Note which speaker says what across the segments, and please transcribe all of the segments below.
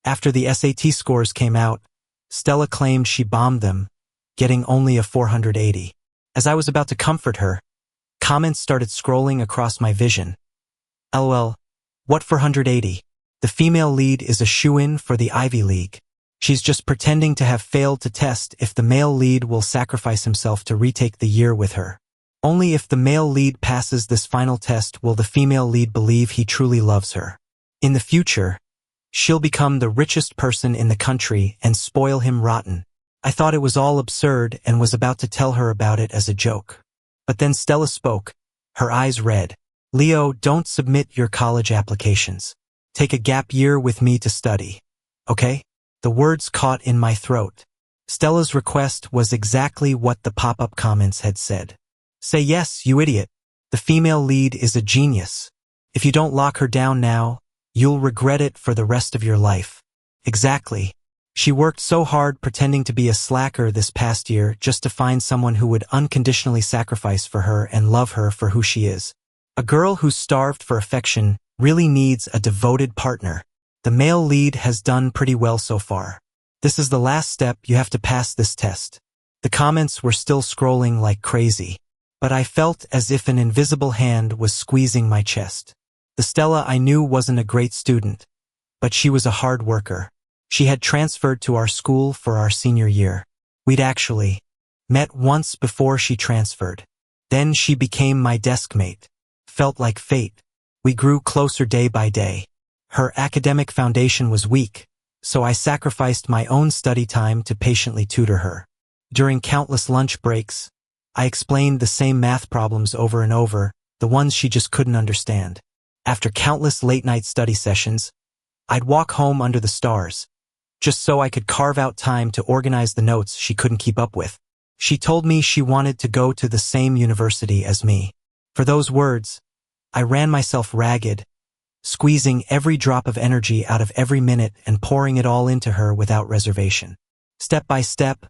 Speaker 1: After the SAT scores came out, Stella claimed she bombed them, getting only a 480. As I was about to comfort her, comments started scrolling across my vision. LOL, what 480? The female lead is a shoo-in for the Ivy League. She's just pretending to have failed to test if the male lead will sacrifice himself to retake the year with her. Only if the male lead passes this final test will the female lead believe he truly loves her. In the future, she'll become the richest person in the country and spoil him rotten. I thought it was all absurd and was about to tell her about it as a joke. But then Stella spoke, her eyes red. Leo, don't submit your college applications. Take a gap year with me to study. Okay? The words caught in my throat. Stella's request was exactly what the pop-up comments had said. Say yes, you idiot. The female lead is a genius. If you don't lock her down now, you'll regret it for the rest of your life. Exactly. She worked so hard pretending to be a slacker this past year just to find someone who would unconditionally sacrifice for her and love her for who she is. A girl who's starved for affection really needs a devoted partner. The male lead has done pretty well so far. This is the last step, you have to pass this test. The comments were still scrolling like crazy, but I felt as if an invisible hand was squeezing my chest. The Stella I knew wasn't a great student, but she was a hard worker. She had transferred to our school for our senior year. We'd actually met once before she transferred. Then she became my desk mate. Felt like fate. We grew closer day by day. Her academic foundation was weak, so I sacrificed my own study time to patiently tutor her. During countless lunch breaks, I explained the same math problems over and over, the ones she just couldn't understand. After countless late-night study sessions, I'd walk home under the stars, just so I could carve out time to organize the notes she couldn't keep up with. She told me she wanted to go to the same university as me. For those words, I ran myself ragged, squeezing every drop of energy out of every minute and pouring it all into her without reservation. Step by step,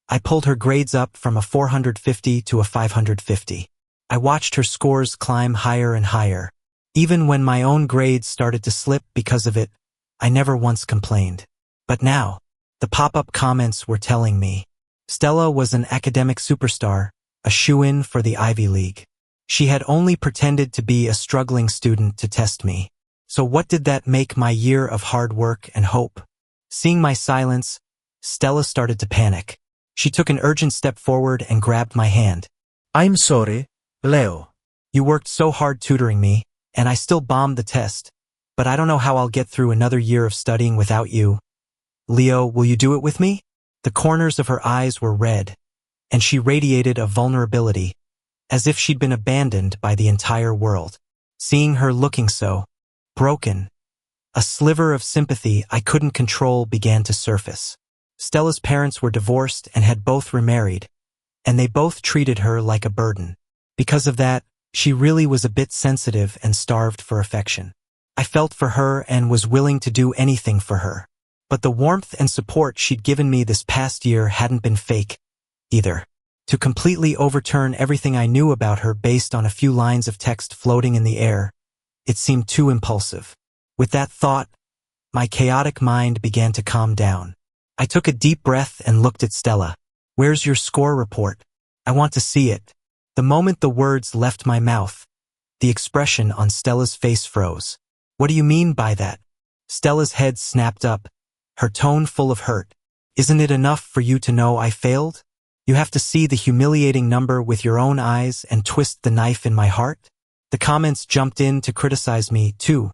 Speaker 1: I pulled her grades up from a 450 to a 550. I watched her scores climb higher and higher. Even when my own grades started to slip because of it, I never once complained. But now, the pop-up comments were telling me. Stella was an academic superstar, a shoo-in for the Ivy League. She had only pretended to be a struggling student to test me. So what did that make my year of hard work and hope? Seeing my silence, Stella started to panic. She took an urgent step forward and grabbed my hand.
Speaker 2: I'm sorry, Leo.
Speaker 1: You worked so hard tutoring me, and I still bombed the test, but I don't know how I'll get through another year of studying without you. Leo, will you do it with me? The corners of her eyes were red, and she radiated a vulnerability, as if she'd been abandoned by the entire world. Seeing her looking so broken, a sliver of sympathy I couldn't control began to surface. Stella's parents were divorced and had both remarried, and they both treated her like a burden. Because of that, she really was a bit sensitive and starved for affection. I felt for her and was willing to do anything for her. But the warmth and support she'd given me this past year hadn't been fake, either. To completely overturn everything I knew about her based on a few lines of text floating in the air, it seemed too impulsive. With that thought, my chaotic mind began to calm down. I took a deep breath and looked at Stella. Where's your score report? I want to see it. The moment the words left my mouth, the expression on Stella's face froze. What do you mean by that? Stella's head snapped up, her tone full of hurt. Isn't it enough for you to know I failed? You have to see the humiliating number with your own eyes and twist the knife in my heart? The comments jumped in to criticize me, too.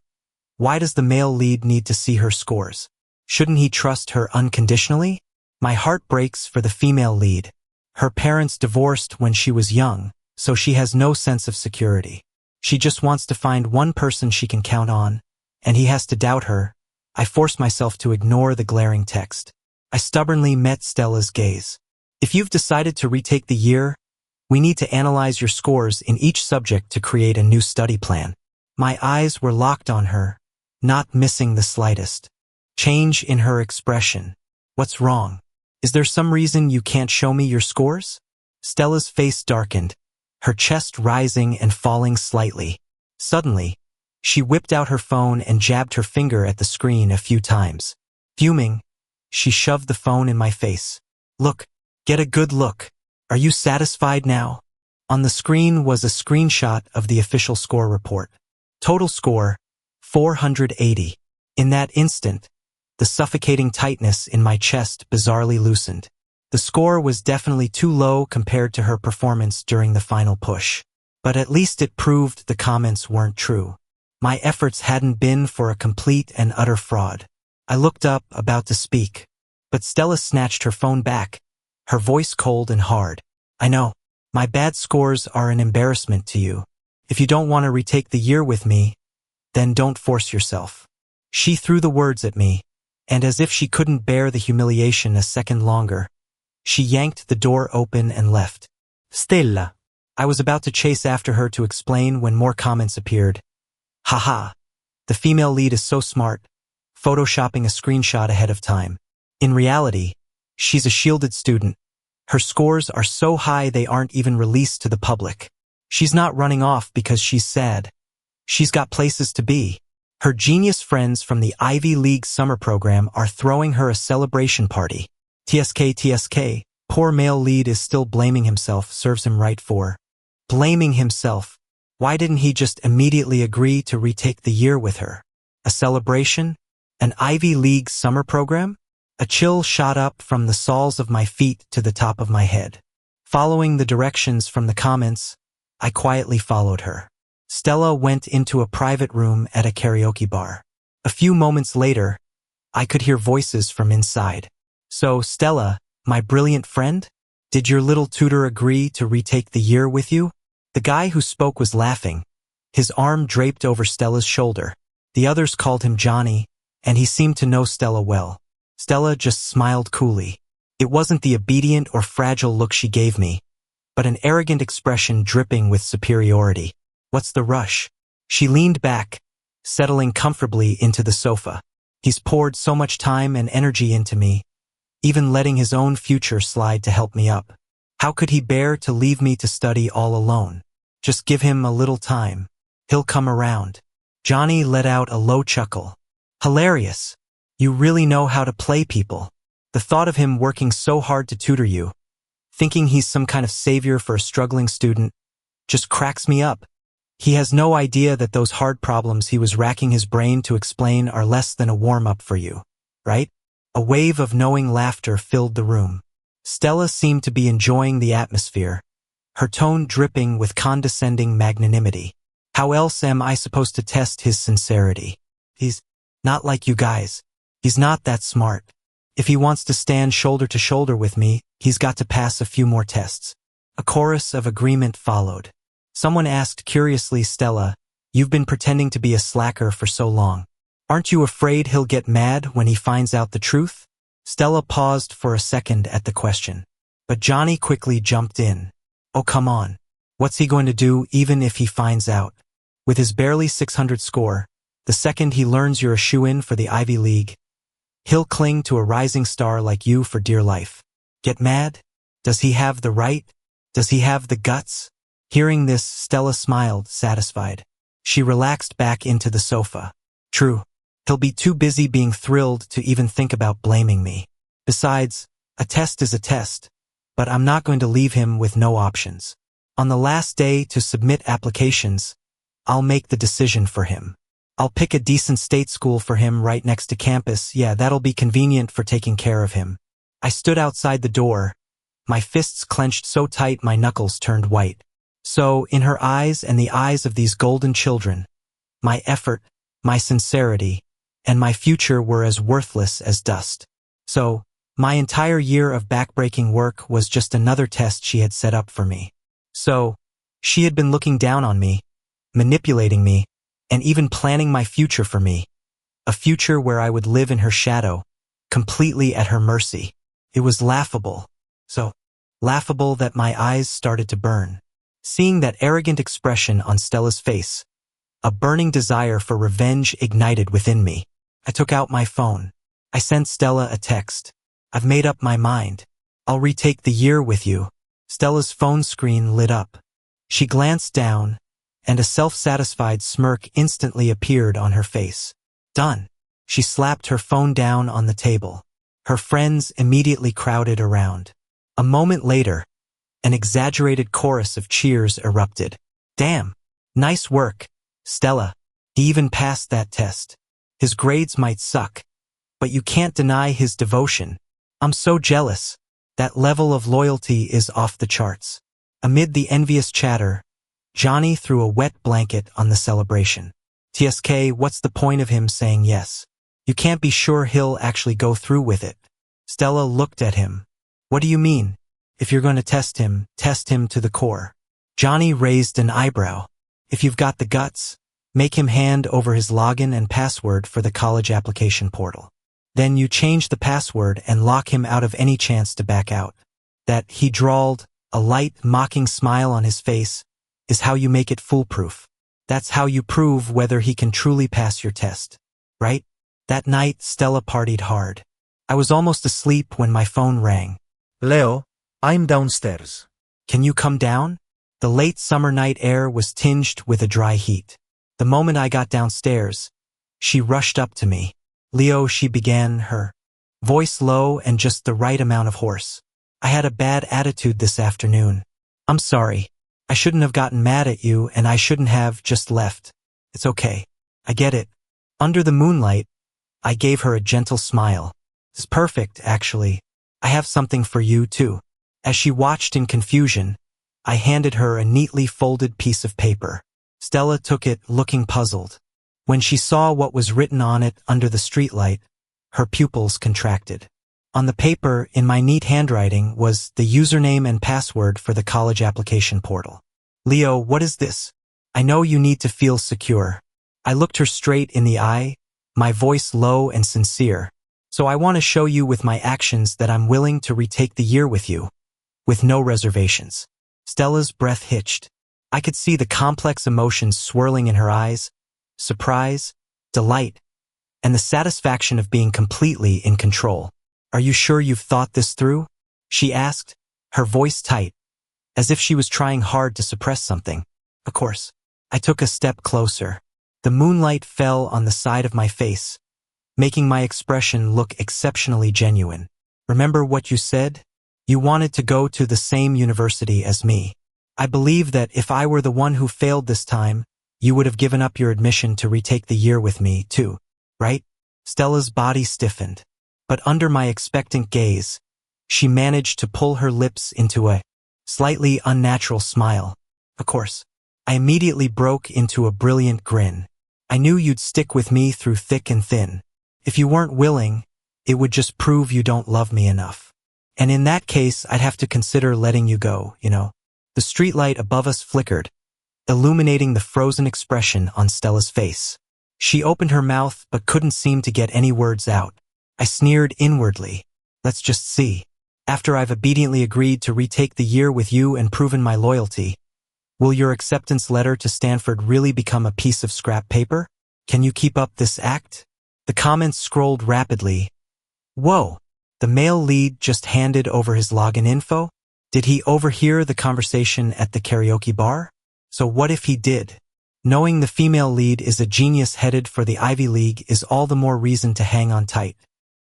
Speaker 1: Why does the male lead need to see her scores? Shouldn't he trust her unconditionally? My heart breaks for the female lead. Her parents divorced when she was young, so she has no sense of security. She just wants to find one person she can count on, and he has to doubt her. I forced myself to ignore the glaring text. I stubbornly met Stella's gaze. If you've decided to retake the year, we need to analyze your scores in each subject to create a new study plan. My eyes were locked on her, not missing the slightest change in her expression. What's wrong? Is there some reason you can't show me your scores? Stella's face darkened, her chest rising and falling slightly. Suddenly, she whipped out her phone and jabbed her finger at the screen a few times. Fuming, she shoved the phone in my face. Look, get a good look. Are you satisfied now? On the screen was a screenshot of the official score report. Total score, 480. In that instant, the suffocating tightness in my chest bizarrely loosened. The score was definitely too low compared to her performance during the final push. But at least it proved the comments weren't true. My efforts hadn't been for a complete and utter fraud. I looked up, about to speak. But Stella snatched her phone back, her voice cold and hard. I know. My bad scores are an embarrassment to you. If you don't want to retake the year with me, then don't force yourself. She threw the words at me, and as if she couldn't bear the humiliation a second longer, she yanked the door open and left. Stella. I was about to chase after her to explain when more comments appeared. Haha. The female lead is so smart, photoshopping a screenshot ahead of time. In reality, she's a shielded student. Her scores are so high they aren't even released to the public. She's not running off because she's sad. She's got places to be. Her genius friends from the Ivy League summer program are throwing her a celebration party. TSK. Poor male lead is still blaming himself, serves him right for blaming himself. Why didn't he just immediately agree to retake the year with her? A celebration? An Ivy League summer program? A chill shot up from the soles of my feet to the top of my head. Following the directions from the comments, I quietly followed her. Stella went into a private room at a karaoke bar. A few moments later, I could hear voices from inside. So, Stella, my brilliant friend, did your little tutor agree to retake the year with you? The guy who spoke was laughing, his arm draped over Stella's shoulder. The others called him Johnny, and he seemed to know Stella well. Stella just smiled coolly. It wasn't the obedient or fragile look she gave me, but an arrogant expression dripping with superiority. What's the rush? She leaned back, settling comfortably into the sofa. He's poured so much time and energy into me, even letting his own future slide to help me up. How could he bear to leave me to study all alone? Just give him a little time. He'll come around. Johnny let out a low chuckle. Hilarious. You really know how to play people. The thought of him working so hard to tutor you, thinking he's some kind of savior for a struggling student, just cracks me up. He has no idea that those hard problems he was racking his brain to explain are less than a warm-up for you, right? A wave of knowing laughter filled the room. Stella seemed to be enjoying the atmosphere, her tone dripping with condescending magnanimity. How else am I supposed to test his sincerity? He's not like you guys. He's not that smart. If he wants to stand shoulder to shoulder with me, he's got to pass a few more tests. A chorus of agreement followed. Someone asked curiously, Stella, you've been pretending to be a slacker for so long. Aren't you afraid he'll get mad when he finds out the truth? Stella paused for a second at the question. But Johnny quickly jumped in. Oh, come on. What's he going to do even if he finds out? With his barely 600 score, the second he learns you're a shoo-in for the Ivy League, he'll cling to a rising star like you for dear life. Get mad? Does he have the right? Does he have the guts? Hearing this, Stella smiled, satisfied. She relaxed back into the sofa. True. He'll be too busy being thrilled to even think about blaming me. Besides, a test is a test, but I'm not going to leave him with no options. On the last day to submit applications, I'll make the decision for him. I'll pick a decent state school for him right next to campus. Yeah, that'll be convenient for taking care of him. I stood outside the door, my fists clenched so tight my knuckles turned white. So, in her eyes and the eyes of these golden children, my effort, my sincerity, and my future were as worthless as dust. So, my entire year of backbreaking work was just another test she had set up for me. So, she had been looking down on me, manipulating me, and even planning my future for me. A future where I would live in her shadow, completely at her mercy. It was laughable. So laughable that my eyes started to burn. Seeing that arrogant expression on Stella's face, a burning desire for revenge ignited within me. I took out my phone. I sent Stella a text. I've made up my mind. I'll retake the year with you. Stella's phone screen lit up. She glanced down, and a self-satisfied smirk instantly appeared on her face. Done. She slapped her phone down on the table. Her friends immediately crowded around. A moment later, an exaggerated chorus of cheers erupted. Damn! Nice work, Stella. He even passed that test. His grades might suck, but you can't deny his devotion. I'm so jealous. That level of loyalty is off the charts. Amid the envious chatter, Johnny threw a wet blanket on the celebration. TSK, what's the point of him saying yes? You can't be sure he'll actually go through with it. Stella looked at him. What do you mean? If you're going to test him to the core. Johnny raised an eyebrow. If you've got the guts, make him hand over his login and password for the college application portal. Then you change the password and lock him out of any chance to back out. That, he drawled, a light, mocking smile on his face, is how you make it foolproof. That's how you prove whether he can truly pass your test. Right? That night, Stella partied hard. I was almost asleep when my phone rang.
Speaker 2: Leo, I'm downstairs.
Speaker 1: Can you come down? The late summer night air was tinged with a dry heat. The moment I got downstairs, she rushed up to me. Leo, she began, her voice low and just the right amount of hoarse. I had a bad attitude this afternoon. I'm sorry. I shouldn't have gotten mad at you and I shouldn't have just left. It's okay. I get it. Under the moonlight, I gave her a gentle smile. It's perfect, actually. I have something for you, too. As she watched in confusion, I handed her a neatly folded piece of paper. Stella took it, looking puzzled. When she saw what was written on it under the streetlight, her pupils contracted. On the paper, in my neat handwriting, was the username and password for the college application portal. Leo, what is this? I know you need to feel secure. I looked her straight in the eye, my voice low and sincere. So I want to show you with my actions that I'm willing to retake the year with you, with no reservations. Stella's breath hitched. I could see the complex emotions swirling in her eyes, surprise, delight, and the satisfaction of being completely in control. Are you sure you've thought this through? She asked, her voice tight, as if she was trying hard to suppress something. Of course. I took a step closer. The moonlight fell on the side of my face, making my expression look exceptionally genuine. Remember what you said? You wanted to go to the same university as me. I believe that if I were the one who failed this time, you would have given up your admission to retake the year with me, too, right? Stella's body stiffened, but under my expectant gaze, she managed to pull her lips into a slightly unnatural smile. Of course. I immediately broke into a brilliant grin. I knew you'd stick with me through thick and thin. If you weren't willing, it would just prove you don't love me enough. And in that case, I'd have to consider letting you go, you know. The streetlight above us flickered, illuminating the frozen expression on Stella's face. She opened her mouth but couldn't seem to get any words out. I sneered inwardly. Let's just see. After I've obediently agreed to retake the year with you and proven my loyalty, will your acceptance letter to Stanford really become a piece of scrap paper? Can you keep up this act? The comments scrolled rapidly. Whoa, the male lead just handed over his login info? Did he overhear the conversation at the karaoke bar? So what if he did? Knowing the female lead is a genius headed for the Ivy League is all the more reason to hang on tight.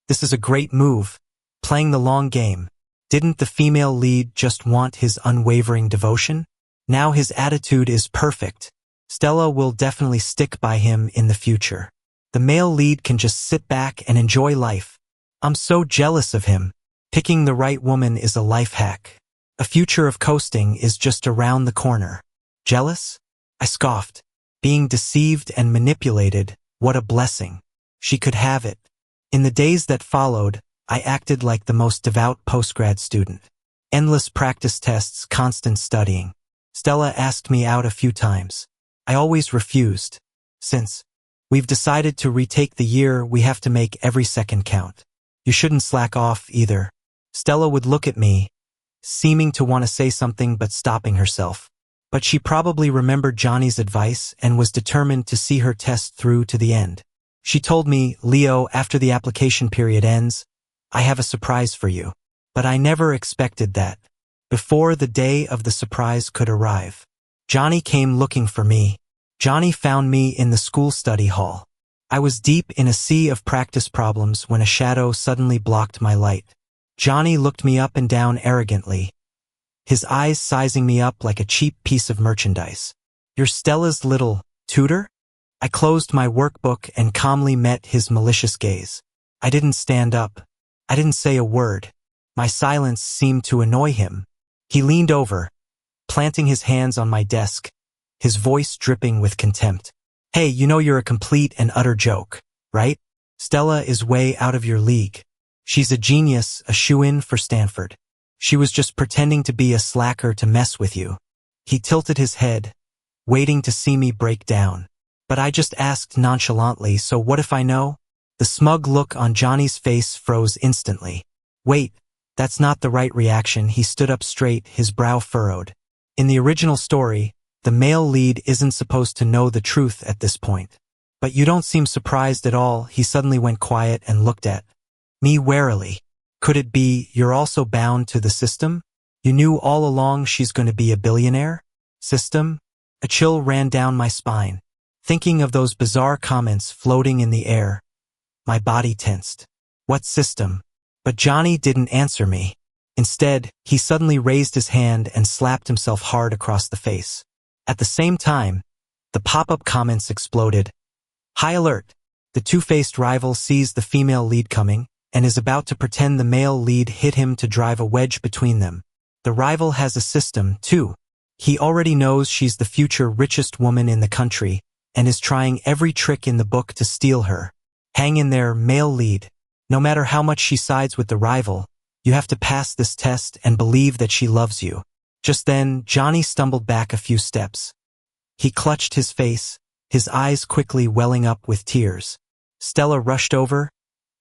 Speaker 1: This is a great move, playing the long game. Didn't the female lead just want his unwavering devotion? Now his attitude is perfect. Stella will definitely stick by him in the future. The male lead can just sit back and enjoy life. I'm so jealous of him. Picking the right woman is a life hack. A future of coasting is just around the corner. Jealous? I scoffed. Being deceived and manipulated, what a blessing. She could have it. In the days that followed, I acted like the most devout postgrad student. Endless practice tests, constant studying. Stella asked me out a few times. I always refused. Since we've decided to retake the year, we have to make every second count. You shouldn't slack off either. Stella would look at me, seeming to want to say something but stopping herself. But she probably remembered Johnny's advice and was determined to see her test through to the end. She told me, Leo, after the application period ends, I have a surprise for you. But I never expected that. Before the day of the surprise could arrive, Johnny came looking for me. Johnny found me in the school study hall. I was deep in a sea of practice problems when a shadow suddenly blocked my light. Johnny looked me up and down arrogantly, his eyes sizing me up like a cheap piece of merchandise. "You're Stella's little tutor?" I closed my workbook and calmly met his malicious gaze. I didn't stand up. I didn't say a word. My silence seemed to annoy him. He leaned over, planting his hands on my desk, his voice dripping with contempt. "Hey, you know you're a complete and utter joke, right? Stella is way out of your league. She's a genius, a shoo-in for Stanford. She was just pretending to be a slacker to mess with you." He tilted his head, waiting to see me break down. But I just asked nonchalantly, "So what if I know?" The smug look on Johnny's face froze instantly. "Wait, that's not the right reaction." He stood up straight, his brow furrowed. In the original story, the male lead isn't supposed to know the truth at this point. "But you don't seem surprised at all." He suddenly went quiet and looked at me warily. "Could it be you're also bound to the system? You knew all along she's going to be a billionaire? System?" A chill ran down my spine. Thinking of those bizarre comments floating in the air, my body tensed. What system? But Johnny didn't answer me. Instead, he suddenly raised his hand and slapped himself hard across the face. At the same time, the pop-up comments exploded. "High alert! The two-faced rival sees the female lead coming and is about to pretend the male lead hit him to drive a wedge between them. The rival has a system, too. He already knows she's the future richest woman in the country and is trying every trick in the book to steal her. Hang in there, male lead. No matter how much she sides with the rival, you have to pass this test and believe that she loves you." Just then, Johnny stumbled back a few steps. He clutched his face, his eyes quickly welling up with tears. Stella rushed over,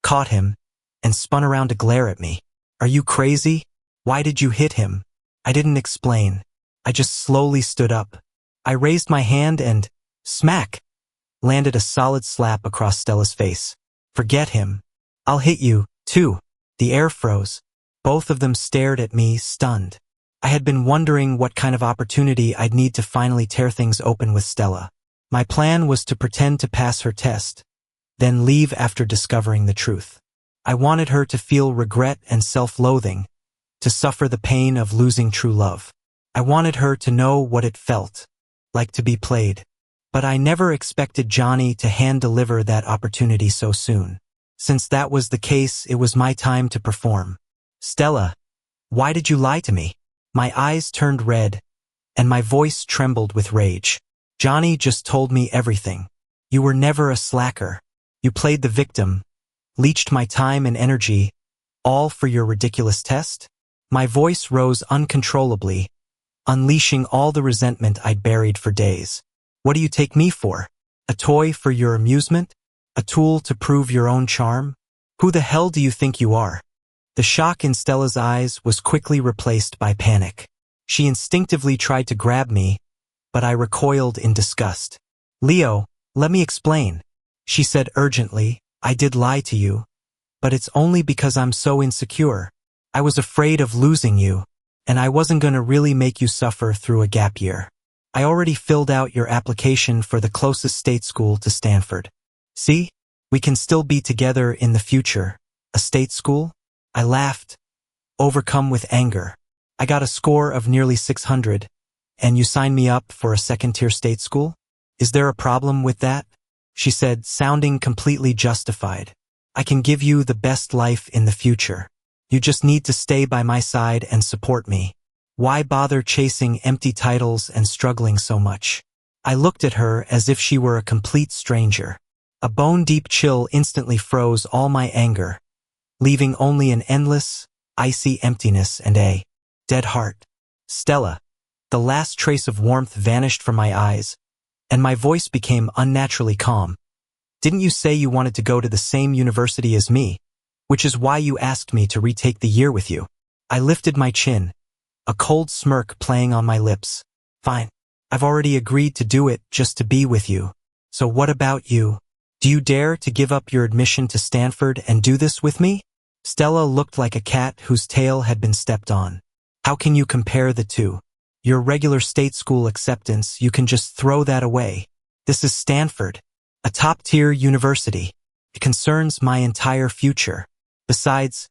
Speaker 1: caught him, and spun around to glare at me. "Are you crazy? Why did you hit him?" I didn't explain. I just slowly stood up. I raised my hand and, smack, landed a solid slap across Stella's face. "Forget him. I'll hit you, too." The air froze. Both of them stared at me, stunned. I had been wondering what kind of opportunity I'd need to finally tear things open with Stella. My plan was to pretend to pass her test, then leave after discovering the truth. I wanted her to feel regret and self-loathing, to suffer the pain of losing true love. I wanted her to know what it felt like to be played. But I never expected Johnny to hand-deliver that opportunity so soon. Since that was the case, it was my time to perform. "Stella, why did you lie to me?" My eyes turned red, and my voice trembled with rage. "Johnny just told me everything. You were never a slacker. You played the victim, leached my time and energy, all for your ridiculous test?" My voice rose uncontrollably, unleashing all the resentment I'd buried for days. "What do you take me for? A toy for your amusement? A tool to prove your own charm? Who the hell do you think you are?" The shock in Stella's eyes was quickly replaced by panic. She instinctively tried to grab me, but I recoiled in disgust. "Leo, let me explain," she said urgently. "I did lie to you, but it's only because I'm so insecure. I was afraid of losing you, and I wasn't going to really make you suffer through a gap year. I already filled out your application for the closest state school to Stanford. See, we can still be together in the future. A state school?" I laughed, overcome with anger. "I got a score of nearly 600, and you signed me up for a second-tier state school? Is there a problem with that?" she said, sounding completely justified. "I can give you the best life in the future. You just need to stay by my side and support me. Why bother chasing empty titles and struggling so much?" I looked at her as if she were a complete stranger. A bone-deep chill instantly froze all my anger, leaving only an endless, icy emptiness and a dead heart. "Stella." The last trace of warmth vanished from my eyes, and my voice became unnaturally calm. "Didn't you say you wanted to go to the same university as me, which is why you asked me to retake the year with you?" I lifted my chin, a cold smirk playing on my lips. "Fine. I've already agreed to do it just to be with you. So what about you? Do you dare to give up your admission to Stanford and do this with me?" Stella looked like a cat whose tail had been stepped on. "How can you compare the two? Your regular state school acceptance, you can just throw that away. This is Stanford. A top-tier university. It concerns my entire future. Besides,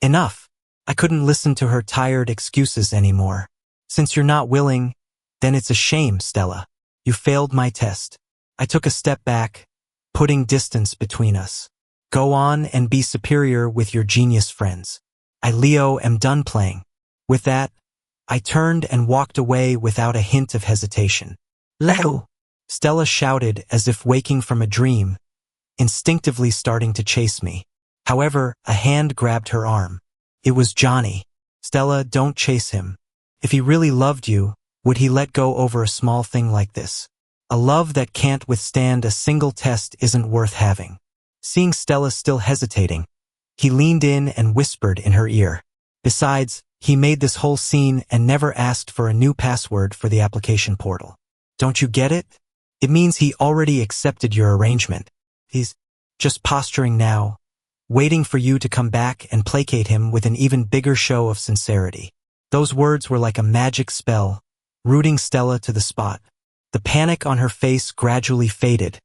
Speaker 1: enough. I couldn't listen to her tired excuses anymore. Since you're not willing, then it's a shame, Stella. You failed my test. I took a step back, putting distance between us. Go on and be superior with your genius friends. Leo, am done playing. With that, I turned and walked away without a hint of hesitation. Leo! Stella shouted as if waking from a dream, instinctively starting to chase me. However, a hand grabbed her arm. It was Johnny. Stella, don't chase him. If he really loved you, would he let go over a small thing like this? A love that can't withstand a single test isn't worth having. Seeing Stella still hesitating, he leaned in and whispered in her ear. Besides, he made this whole scene and never asked for a new password for the application portal. Don't you get it? It means he already accepted your arrangement. He's just posturing now, waiting for you to come back and placate him with an even bigger show of sincerity. Those words were like a magic spell, rooting Stella to the spot. The panic on her face gradually faded,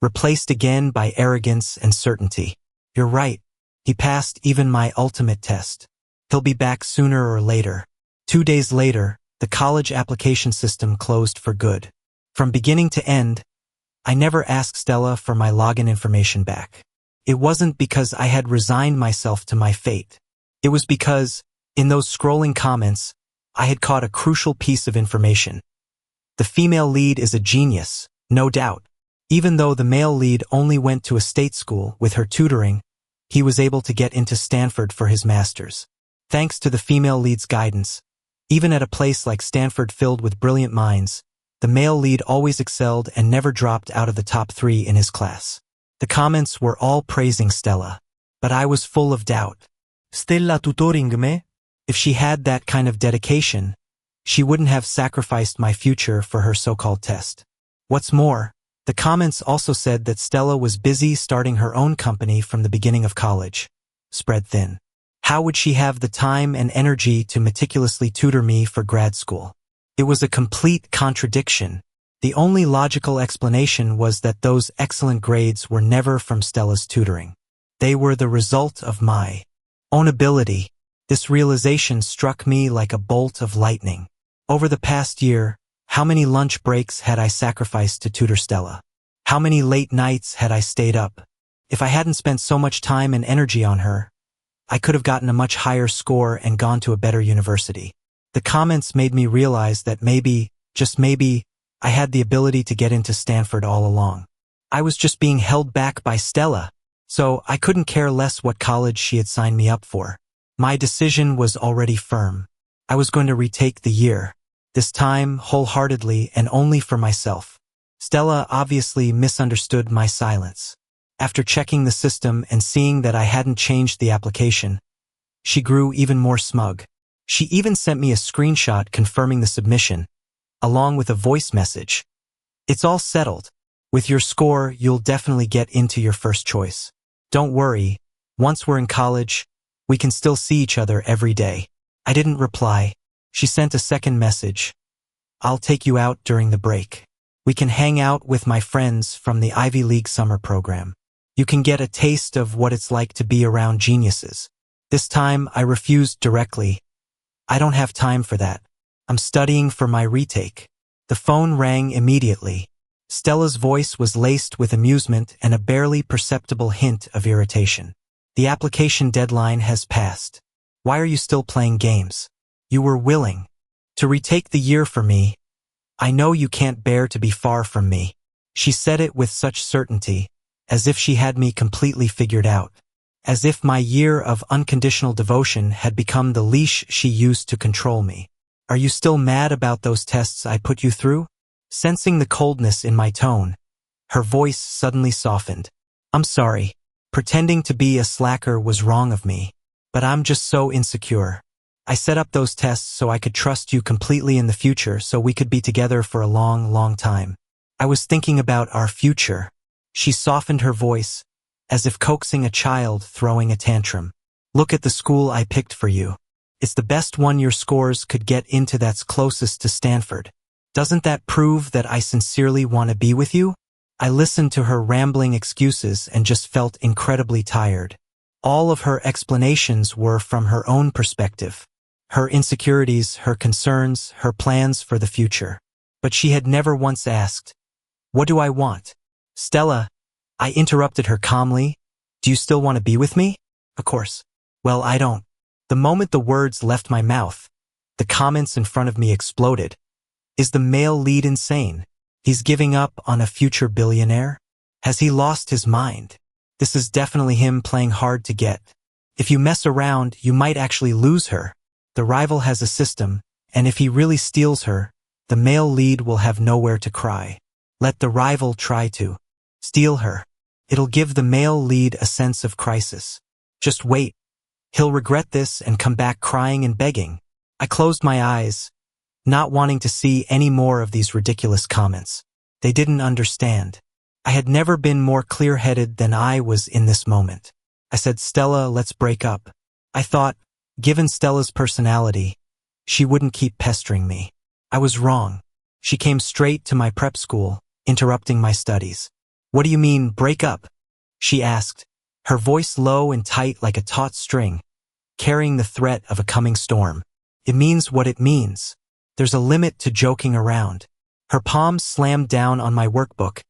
Speaker 1: replaced again by arrogance and certainty. You're right. He passed even my ultimate test. He'll be back sooner or later. 2 days later, the college application system closed for good. From beginning to end, I never asked Stella for my login information back. It wasn't because I had resigned myself to my fate. It was because, in those scrolling comments, I had caught a crucial piece of information. The female lead is a genius, no doubt. Even though the male lead only went to a state school with her tutoring, he was able to get into Stanford for his master's. Thanks to the female lead's guidance, even at a place like Stanford filled with brilliant minds, the male lead always excelled and never dropped out of the top 3 in his class. The comments were all praising Stella, but I was full of doubt.
Speaker 2: Stella tutoring me?
Speaker 1: If she had that kind of dedication, she wouldn't have sacrificed my future for her so-called test. What's more, the comments also said that Stella was busy starting her own company from the beginning of college. Spread thin. How would she have the time and energy to meticulously tutor me for grad school? It was a complete contradiction. The only logical explanation was that those excellent grades were never from Stella's tutoring. They were the result of my own ability. This realization struck me like a bolt of lightning. Over the past year, how many lunch breaks had I sacrificed to tutor Stella? How many late nights had I stayed up? If I hadn't spent so much time and energy on her, I could have gotten a much higher score and gone to a better university. The comments made me realize that maybe, just maybe, I had the ability to get into Stanford all along. I was just being held back by Stella, so I couldn't care less what college she had signed me up for. My decision was already firm. I was going to retake the year, this time wholeheartedly and only for myself. Stella obviously misunderstood my silence. After checking the system and seeing that I hadn't changed the application, she grew even more smug. She even sent me a screenshot confirming the submission, along with a voice message. It's all settled. With your score, you'll definitely get into your first choice. Don't worry, once we're in college, we can still see each other every day. I didn't reply. She sent a second message. I'll take you out during the break. We can hang out with my friends from the Ivy League summer program. You can get a taste of what it's like to be around geniuses. This time, I refused directly. I don't have time for that. I'm studying for my retake. The phone rang immediately. Stella's voice was laced with amusement and a barely perceptible hint of irritation. The application deadline has passed. Why are you still playing games? You were willing to retake the year for me. I know you can't bear to be far from me. She said it with such certainty, as if she had me completely figured out. As if my year of unconditional devotion had become the leash she used to control me. Are you still mad about those tests I put you through? Sensing the coldness in my tone, her voice suddenly softened. I'm sorry. Pretending to be a slacker was wrong of me. But I'm just so insecure. I set up those tests so I could trust you completely in the future so we could be together for a long, long time. I was thinking about our future. She softened her voice, as if coaxing a child throwing a tantrum. Look at the school I picked for you. It's the best one your scores could get into that's closest to Stanford. Doesn't that prove that I sincerely want to be with you? I listened to her rambling excuses and just felt incredibly tired. All of her explanations were from her own perspective. Her insecurities, her concerns, her plans for the future. But she had never once asked, "What do I want?" "Stella," I interrupted her calmly, "do you still want to be with me?" "Of course." "Well, I don't." The moment the words left my mouth, the comments in front of me exploded. Is the male lead insane? He's giving up on a future billionaire? Has he lost his mind? This is definitely him playing hard to get. If you mess around, you might actually lose her. The rival has a system, and if he really steals her, the male lead will have nowhere to cry. Let the rival try to steal her. It'll give the male lead a sense of crisis. Just wait. He'll regret this and come back crying and begging. I closed my eyes, not wanting to see any more of these ridiculous comments. They didn't understand. I had never been more clear-headed than I was in this moment. I said, "Stella, let's break up." I thought, given Stella's personality, she wouldn't keep pestering me. I was wrong. She came straight to my prep school, interrupting my studies. "What do you mean, break up?" she asked, her voice low and tight like a taut string, carrying the threat of a coming storm. "It means what it means. There's a limit to joking around." Her palm slammed down on my workbook,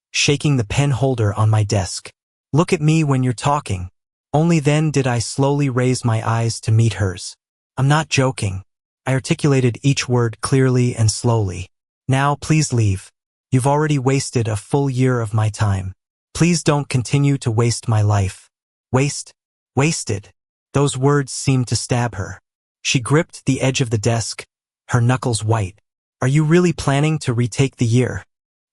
Speaker 1: shaking the pen holder on my desk. "Look at me when you're talking." Only then did I slowly raise my eyes to meet hers. "I'm not joking." I articulated each word clearly and slowly. "Now, please leave. You've already wasted a full year of my time. Please don't continue to waste my life." Wasted. Those words seemed to stab her. She gripped the edge of the desk, her knuckles white. "Are you really planning to retake the year?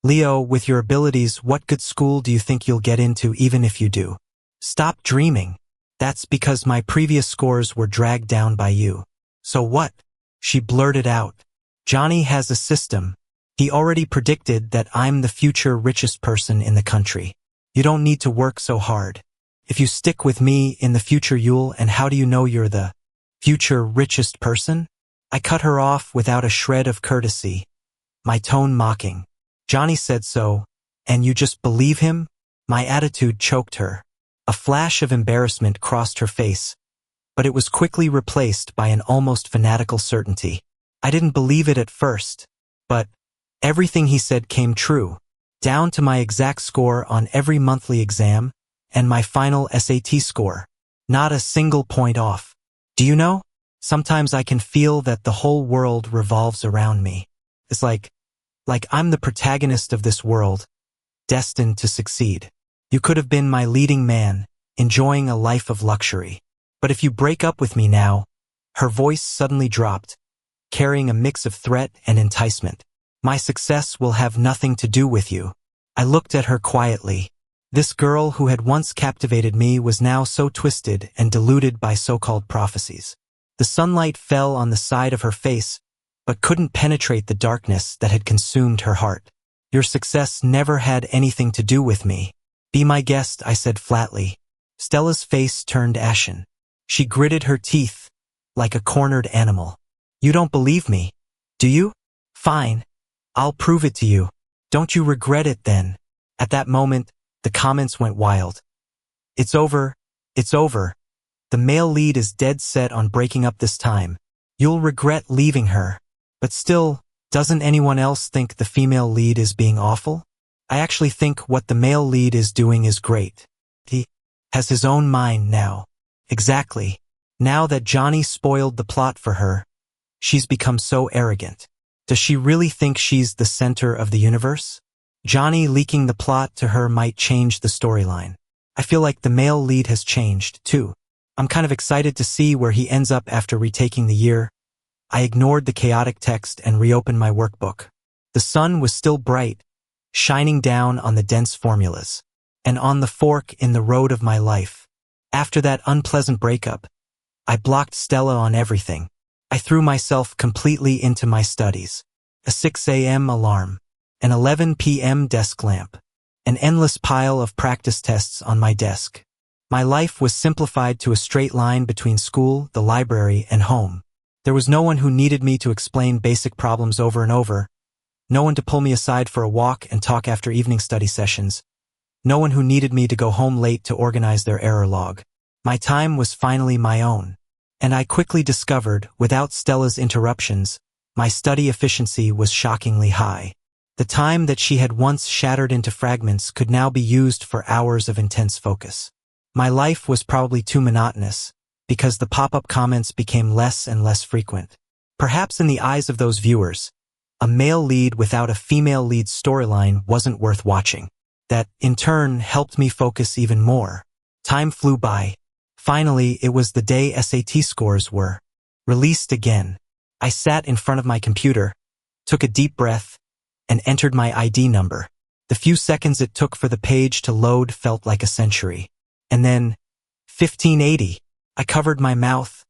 Speaker 1: Leo, with your abilities, what good school do you think you'll get into even if you do? Stop dreaming. That's because my previous scores were dragged down by you." "So what?" she blurted out. "Johnny has a system. He already predicted that I'm the future richest person in the country. You don't need to work so hard. If you stick with me in the future and how do you know you're the future richest person?" I cut her off without a shred of courtesy, my tone mocking. "Johnny said so, and you just believe him?" My attitude choked her. A flash of embarrassment crossed her face, but it was quickly replaced by an almost fanatical certainty. I didn't believe it at first, but everything he said came true, down to my exact score on every monthly exam and my final SAT score. Not a single point off. Do you know? Sometimes I can feel that the whole world revolves around me. It's like I'm the protagonist of this world, destined to succeed. You could have been my leading man, enjoying a life of luxury. But if you break up with me now," her voice suddenly dropped, carrying a mix of threat and enticement, "my success will have nothing to do with you." I looked at her quietly. This girl who had once captivated me was now so twisted and deluded by so-called prophecies. The sunlight fell on the side of her face, but couldn't penetrate the darkness that had consumed her heart. "Your success never had anything to do with me. Be my guest," I said flatly. Stella's face turned ashen. She gritted her teeth like a cornered animal. "You don't believe me, do you? Fine. I'll prove it to you. Don't you regret it then?" At that moment, the comments went wild. "It's over. It's over. The male lead is dead set on breaking up this time. You'll regret leaving her. But still, doesn't anyone else think the female lead is being awful? I actually think what the male lead is doing is great. He has his own mind now." "Exactly. Now that Johnny spoiled the plot for her, she's become so arrogant. Does she really think she's the center of the universe? Johnny leaking the plot to her might change the storyline. I feel like the male lead has changed, too. I'm kind of excited to see where he ends up after retaking the year." I ignored the chaotic text and reopened my workbook. The sun was still bright, shining down on the dense formulas, and on the fork in the road of my life. After that unpleasant breakup, I blocked Stella on everything. I threw myself completely into my studies. A 6 a.m. alarm, an 11 p.m. desk lamp, an endless pile of practice tests on my desk. My life was simplified to a straight line between school, the library, and home. There was no one who needed me to explain basic problems over and over. No one to pull me aside for a walk and talk after evening study sessions. No one who needed me to go home late to organize their error log. My time was finally my own. And I quickly discovered, without Stella's interruptions, my study efficiency was shockingly high. The time that she had once shattered into fragments could now be used for hours of intense focus. My life was probably too monotonous, because the pop-up comments became less and less frequent. Perhaps in the eyes of those viewers, a male lead without a female lead storyline wasn't worth watching. That, in turn, helped me focus even more. Time flew by. Finally, it was the day SAT scores were released again. I sat in front of my computer, took a deep breath, and entered my ID number. The few seconds it took for the page to load felt like a century. And then, 1580. I covered my mouth,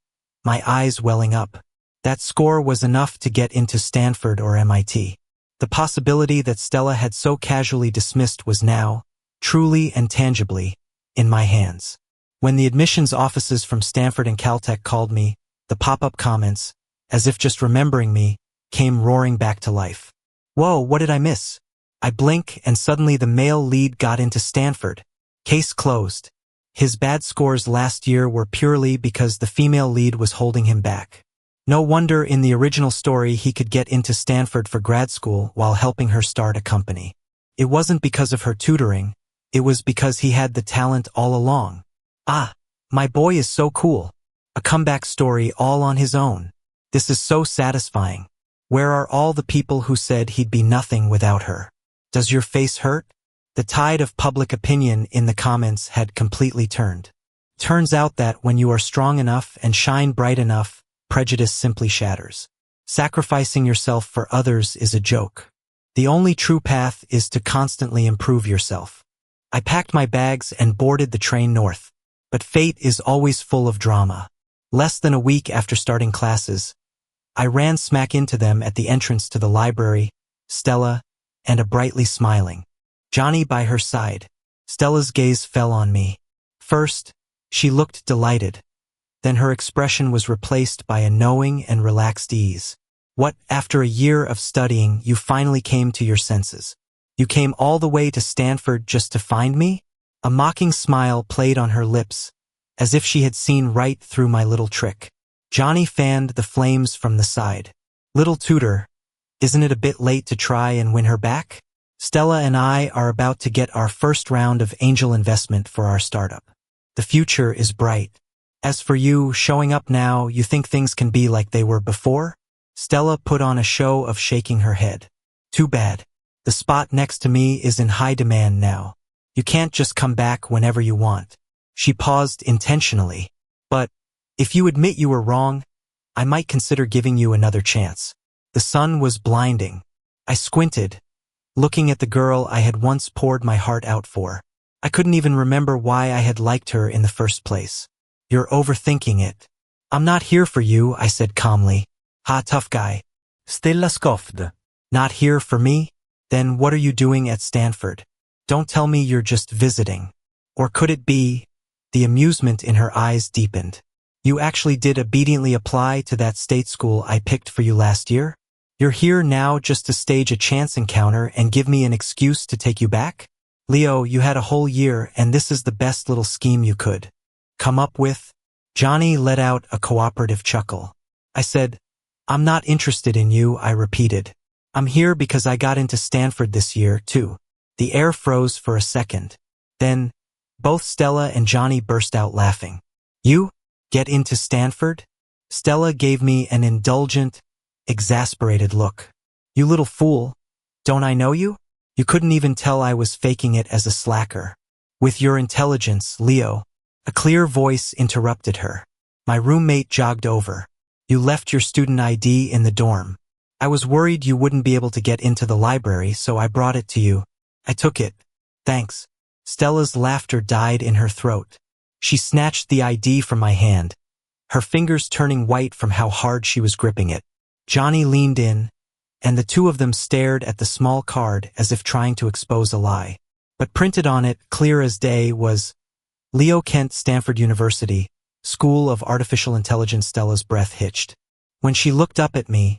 Speaker 1: my eyes welling up. That score was enough to get into Stanford or MIT. The possibility that Stella had so casually dismissed was now, truly and tangibly, in my hands. When the admissions offices from Stanford and Caltech called me, the pop-up comments, as if just remembering me, came roaring back to life. Whoa, what did I miss? I blink and suddenly the male lead got into Stanford. Case closed. His bad scores last year were purely because the female lead was holding him back. No wonder in the original story he could get into Stanford for grad school while helping her start a company. It wasn't because of her tutoring, it was because he had the talent all along. Ah, my boy is so cool. A comeback story all on his own. This is so satisfying. Where are all the people who said he'd be nothing without her? Does your face hurt? The tide of public opinion in the comments had completely turned. Turns out that when you are strong enough and shine bright enough, prejudice simply shatters. Sacrificing yourself for others is a joke. The only true path is to constantly improve yourself. I packed my bags and boarded the train north. But fate is always full of drama. Less than a week after starting classes, I ran smack into them at the entrance to the library, Stella, and a brightly smiling Johnny by her side. Stella's gaze fell on me. First, she looked delighted. Then her expression was replaced by a knowing and relaxed ease. What, after a year of studying, you finally came to your senses? You came all the way to Stanford just to find me? A mocking smile played on her lips, as if she had seen right through my little trick. Johnny fanned the flames from the side. Little tutor, isn't it a bit late to try and win her back? Stella and I are about to get our first round of angel investment for our startup. The future is bright. As for you, showing up now, you think things can be like they were before? Stella put on a show of shaking her head. Too bad. The spot next to me is in high demand now. You can't just come back whenever you want. She paused intentionally. But, if you admit you were wrong, I might consider giving you another chance. The sun was blinding. I squinted, looking at the girl I had once poured my heart out for. I couldn't even remember why I had liked her in the first place. You're overthinking it. I'm not here for you, I said calmly. Ha, tough guy.
Speaker 2: Stella scoffed.
Speaker 1: Not here for me? Then what are you doing at Stanford? Don't tell me you're just visiting. Or could it be? The amusement in her eyes deepened. You actually did obediently apply to that state school I picked for you last year? You're here now just to stage a chance encounter and give me an excuse to take you back? Leo, you had a whole year and this is the best little scheme you could come up with? Johnny let out a cooperative chuckle. I said, I'm not interested in you, I repeated. I'm here because I got into Stanford this year, too. The air froze for a second. Then, both Stella and Johnny burst out laughing. You? Get into Stanford? Stella gave me an indulgent, exasperated look. You little fool. Don't I know you? You couldn't even tell I was faking it as a slacker. With your intelligence, Leo. A clear voice interrupted her. My roommate jogged over. You left your student ID in the dorm. I was worried you wouldn't be able to get into the library, so I brought it to you. I took it. Thanks. Stella's laughter died in her throat. She snatched the ID from my hand, her fingers turning white from how hard she was gripping it. Johnny leaned in, and the two of them stared at the small card as if trying to expose a lie. But printed on it, clear as day, was Leo Kent, Stanford University, School of Artificial Intelligence. Stella's breath hitched. When she looked up at me,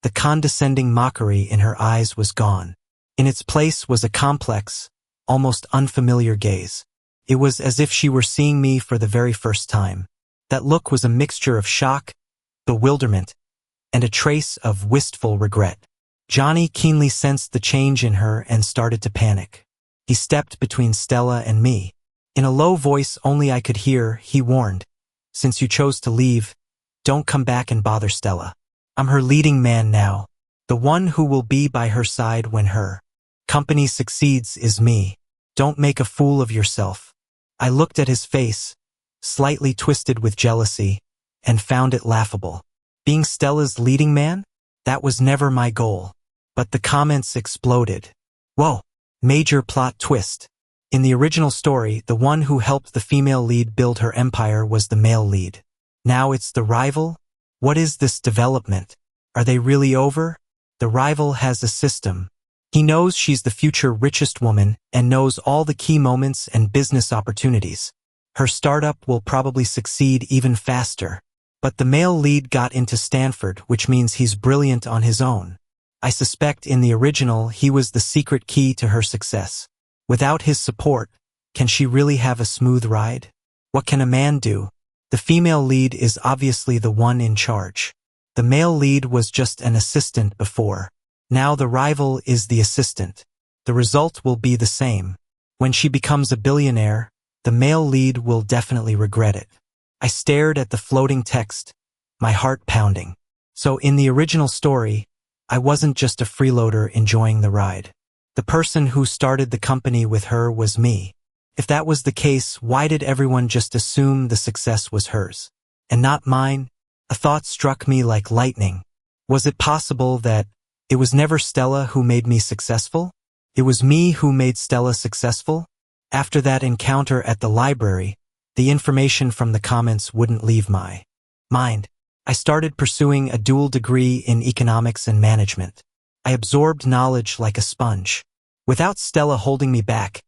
Speaker 1: The condescending mockery in her eyes was gone. In its place was a complex, almost unfamiliar gaze. It was as if she were seeing me for the very first time. That look was a mixture of shock, bewilderment, and a trace of wistful regret. Johnny keenly sensed the change in her and started to panic. He stepped between Stella and me. In a low voice only I could hear, he warned, "Since you chose to leave, don't come back and bother Stella. I'm her leading man now. The one who will be by her side when her company succeeds is me. Don't make a fool of yourself." I looked at his face, slightly twisted with jealousy, and found it laughable. Being Stella's leading man? That was never my goal. But the comments exploded. Whoa! Major plot twist. In the original story, the one who helped the female lead build her empire was the male lead. Now it's the rival? What is this development? Are they really over? The rival has a system. He knows she's the future richest woman and knows all the key moments and business opportunities. Her startup will probably succeed even faster. But the male lead got into Stanford, which means he's brilliant on his own. I suspect in the original he was the secret key to her success. Without his support, can she really have a smooth ride? What can a man do? The female lead is obviously the one in charge. The male lead was just an assistant before. Now the rival is the assistant. The result will be the same. When she becomes a billionaire, the male lead will definitely regret it. I stared at the floating text, my heart pounding. So in the original story, I wasn't just a freeloader enjoying the ride. The person who started the company with her was me. If that was the case, why did everyone just assume the success was hers and not mine? A thought struck me like lightning. Was it possible that it was never Stella who made me successful? It was me who made Stella successful? After that encounter at the library, the information from the comments wouldn't leave my mind. I started pursuing a dual degree in economics and management. I absorbed knowledge like a sponge. Without Stella holding me back,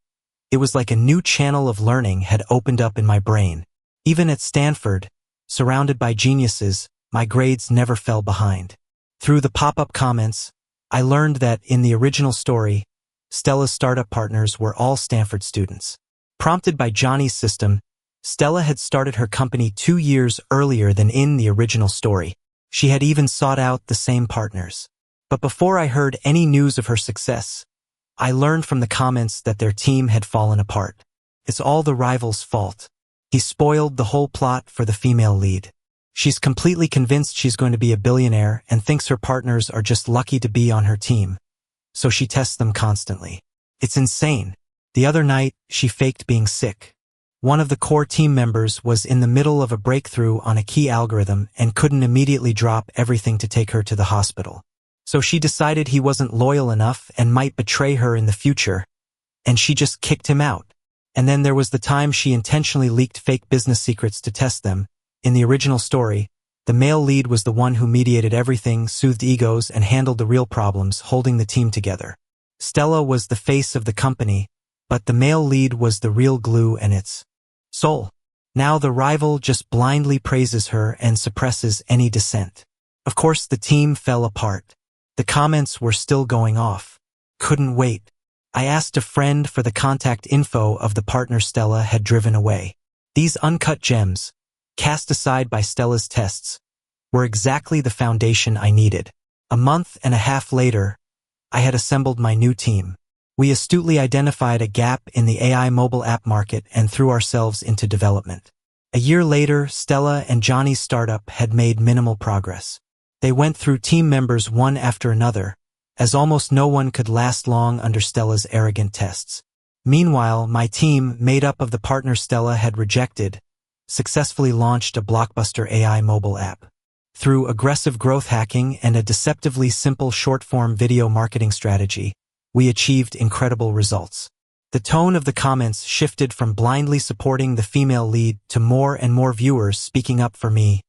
Speaker 1: it was like a new channel of learning had opened up in my brain. Even at Stanford, surrounded by geniuses, my grades never fell behind. Through the pop-up comments, I learned that in the original story, Stella's startup partners were all Stanford students. Prompted by Johnny's system, Stella had started her company 2 years earlier than in the original story. She had even sought out the same partners. But before I heard any news of her success, I learned from the comments that their team had fallen apart. It's all the rival's fault. He spoiled the whole plot for the female lead. She's completely convinced she's going to be a billionaire and thinks her partners are just lucky to be on her team. So she tests them constantly. It's insane. The other night, she faked being sick. One of the core team members was in the middle of a breakthrough on a key algorithm and couldn't immediately drop everything to take her to the hospital. So she decided he wasn't loyal enough and might betray her in the future, and she just kicked him out. And then there was the time she intentionally leaked fake business secrets to test them. In the original story, the male lead was the one who mediated everything, soothed egos, and handled the real problems, holding the team together. Stella was the face of the company, but the male lead was the real glue and its soul. Now the rival just blindly praises her and suppresses any dissent. Of course, the team fell apart. The comments were still going off. Couldn't wait. I asked a friend for the contact info of the partner Stella had driven away. These uncut gems, cast aside by Stella's tests, were exactly the foundation I needed. A month and a half later, I had assembled my new team. We astutely identified a gap in the AI mobile app market and threw ourselves into development. A year later, Stella and Johnny's startup had made minimal progress. They went through team members one after another, as almost no one could last long under Stella's arrogant tests. Meanwhile, my team, made up of the partner Stella had rejected, successfully launched a blockbuster AI mobile app. Through aggressive growth hacking and a deceptively simple short-form video marketing strategy, we achieved incredible results. The tone of the comments shifted from blindly supporting the female lead to more and more viewers speaking up for me.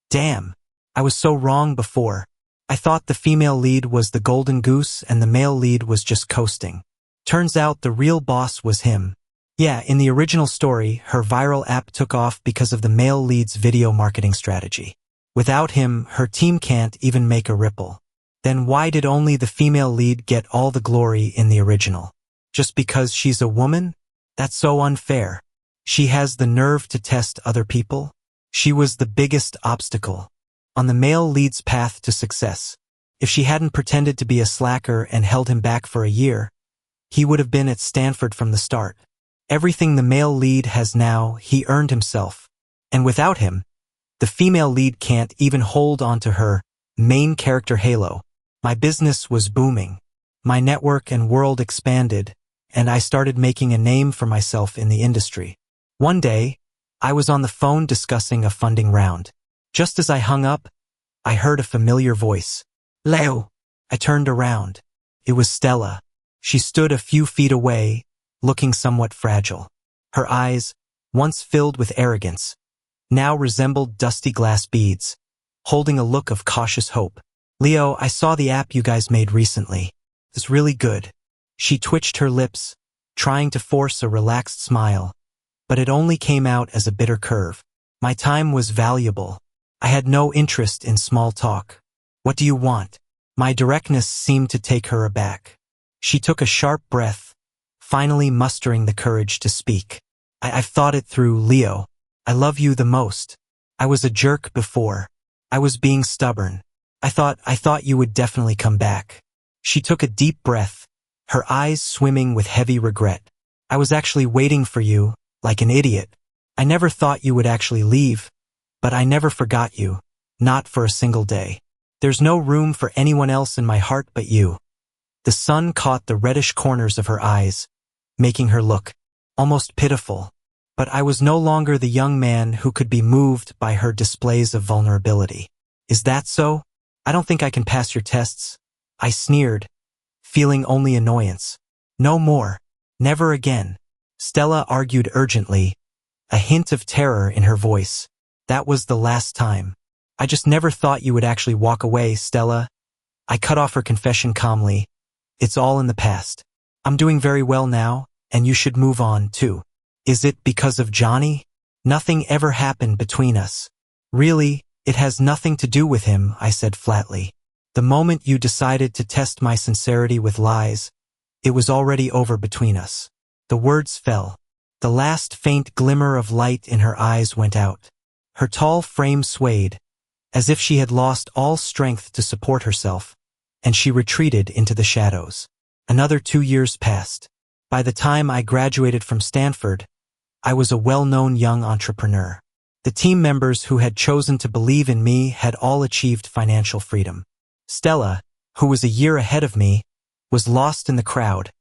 Speaker 1: Damn, I was so wrong before. I thought the female lead was the golden goose and the male lead was just coasting. Turns out the real boss was him. Yeah, in the original story, her viral app took off because of the male lead's video marketing strategy. Without him, her team can't even make a ripple. Then why did only the female lead get all the glory in the original? Just because she's a woman? That's so unfair. She has the nerve to test other people? She was the biggest obstacle on the male lead's path to success. If she hadn't pretended to be a slacker and held him back for a year, he would have been at Stanford from the start. Everything the male lead has now, he earned himself. And without him, the female lead can't even hold onto her main character halo. My business was booming. My network and world expanded, and I started making a name for myself in the industry. One day, I was on the phone discussing a funding round. Just as I hung up, I heard a familiar voice. Leo! I turned around. It was Stella. She stood a few feet away, looking somewhat fragile. Her eyes, once filled with arrogance, now resembled dusty glass beads, holding a look of cautious hope. Leo, I saw the app you guys made recently. It's really good. She twitched her lips, trying to force a relaxed smile, but it only came out as a bitter curve. My time was valuable. I had no interest in small talk. What do you want? My directness seemed to take her aback. She took a sharp breath, finally mustering the courage to speak. I've thought it through, Leo. I love you the most. I was a jerk before. I was being stubborn. I thought you would definitely come back. She took a deep breath, her eyes swimming with heavy regret. I was actually waiting for you, like an idiot. I never thought you would actually leave, but I never forgot you, not for a single day. There's no room for anyone else in my heart but you. The sun caught the reddish corners of her eyes, making her look almost pitiful. But I was no longer the young man who could be moved by her displays of vulnerability. Is that so? I don't think I can pass your tests. I sneered, feeling only annoyance. No more. Never again. Stella argued urgently, a hint of terror in her voice. That was the last time. I just never thought you would actually walk away, Stella. I cut off her confession calmly. It's all in the past. I'm doing very well now, and you should move on, too. Is it because of Johnny? Nothing ever happened between us. Really, it has nothing to do with him, I said flatly. The moment you decided to test my sincerity with lies, it was already over between us. The words fell. The last faint glimmer of light in her eyes went out. Her tall frame swayed, as if she had lost all strength to support herself, and she retreated into the shadows. Another 2 years passed. By the time I graduated from Stanford, I was a well-known young entrepreneur. The team members who had chosen to believe in me had all achieved financial freedom. Stella, who was a year ahead of me, was lost in the crowd,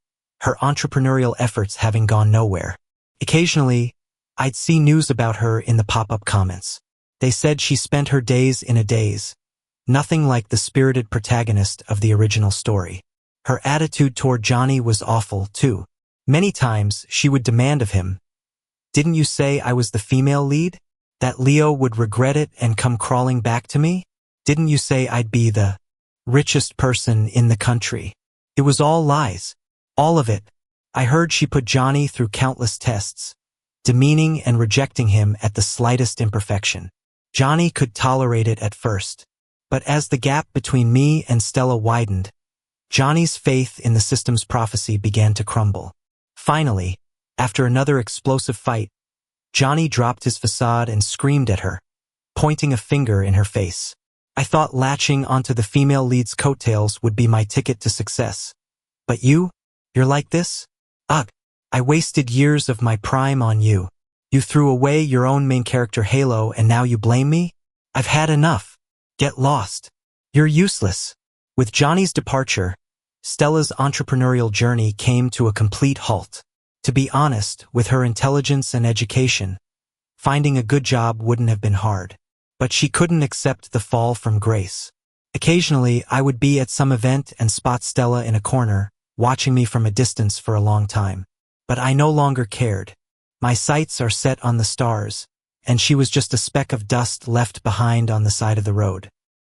Speaker 1: her entrepreneurial efforts having gone nowhere. Occasionally, I'd see news about her in the pop-up comments. They said she spent her days in a daze, nothing like the spirited protagonist of the original story. Her attitude toward Johnny was awful, too. Many times, she would demand of him, "Didn't you say I was the female lead? That Leo would regret it and come crawling back to me? Didn't you say I'd be the richest person in the country?" It was all lies. All of it. I heard she put Johnny through countless tests, demeaning and rejecting him at the slightest imperfection. Johnny could tolerate it at first, but as the gap between me and Stella widened, Johnny's faith in the system's prophecy began to crumble. Finally, after another explosive fight, Johnny dropped his facade and screamed at her, pointing a finger in her face. I thought latching onto the female lead's coattails would be my ticket to success. But you're like this? Ugh, I wasted years of my prime on you. You threw away your own main character halo and now you blame me? I've had enough. Get lost. You're useless. With Johnny's departure, Stella's entrepreneurial journey came to a complete halt. To be honest, with her intelligence and education, finding a good job wouldn't have been hard. But she couldn't accept the fall from grace. Occasionally, I would be at some event and spot Stella in a corner, watching me from a distance for a long time. But I no longer cared. My sights are set on the stars, and she was just a speck of dust left behind on the side of the road.